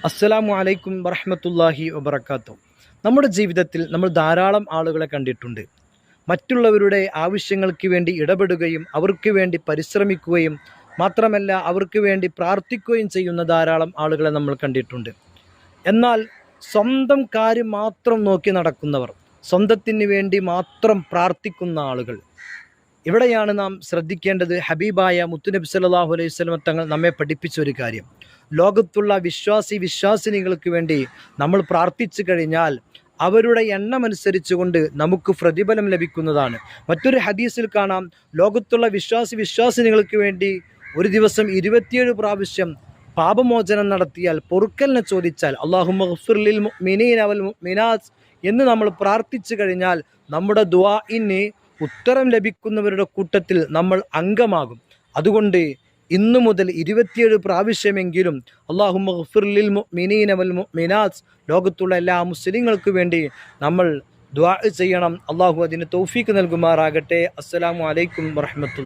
അസ്സലാമു അലൈക്കും വറഹ്മത്തുള്ളാഹി വബറകാതുഹു. നമ്മുടെ ജീവിതത്തിൽ നമ്മൾ ധാരാളം ആളുകളെ കണ്ടിട്ടുണ്ട്. മറ്റുള്ളവരുടെ ആവശ്യങ്ങൾക്ക് വേണ്ടി ഇടപെടുകയും അവർക്ക് വേണ്ടി പരിശ്രമിക്കുകയും മാത്രമല്ല അവർക്ക് വേണ്ടി പ്രാർത്ഥിക്കുകയും ചെയ്യുന്ന ധാരാളം ആളുകളെ നമ്മൾ കണ്ടിട്ടുണ്ട്. എന്നാൽ സ്വന്തം കാര്യം മാത്രം നോക്കി നടക്കുന്നവർ, സ്വന്തത്തിന് വേണ്ടി മാത്രം പ്രാർത്ഥിക്കുന്ന ആളുകൾ, ഇവിടെയാണ് നാം ശ്രദ്ധിക്കേണ്ടത്. ഹബീബായ മുത്തുനബി സല്ലല്ലാഹു അലൈഹി വസല്ലം തങ്ങൾ നമ്മെ പഠിപ്പിച്ച ഒരു കാര്യം, ലോകത്തുള്ള വിശ്വാസിനികൾക്ക് വേണ്ടി നമ്മൾ പ്രാർത്ഥിച്ചു കഴിഞ്ഞാൽ അവരുടെ എണ്ണമനുസരിച്ചുകൊണ്ട് നമുക്ക് പ്രതിഫലം ലഭിക്കുന്നതാണ്. മറ്റൊരു ഹദീസിൽ കാണാം, ലോകത്തുള്ള വിശ്വാസിനികൾക്ക് വേണ്ടി ഒരു ദിവസം 27 പ്രാവശ്യം പാപമോചനം നടത്തിയാൽ, പൊറുക്കലിനെ ചോദിച്ചാൽ, അല്ലാഹുമ്മ ഗ്ഫിർ ലിൽ മുഅ്മിനീന വൽ മുഅ്മിനാത്ത് എന്ന് നമ്മൾ പ്രാർത്ഥിച്ചു കഴിഞ്ഞാൽ നമ്മുടെ ദുആഇന് ഉത്തരം ലഭിക്കുന്നവരുടെ കൂട്ടത്തിൽ നമ്മൾ അംഗമാകും. അതുകൊണ്ട് ഇന്നു മുതൽ 27 പ്രാവശ്യമെങ്കിലും അല്ലാഹുമ്മ ഗ്ഫിർ ലിൽ മുഅ്മിനീന വൽ മുഅ്മിനാത്ത്, ലോകത്തുള്ള എല്ലാ മുസ്ലിങ്ങൾക്ക് വേണ്ടി നമ്മൾ ദുആ ചെയ്യണം. അല്ലാഹു അതിന് തൗഫീക്ക് നൽകുമാറാകട്ടെ. അസ്സലാമു അലൈക്കും വറഹ്മത്തുള്ളാഹി.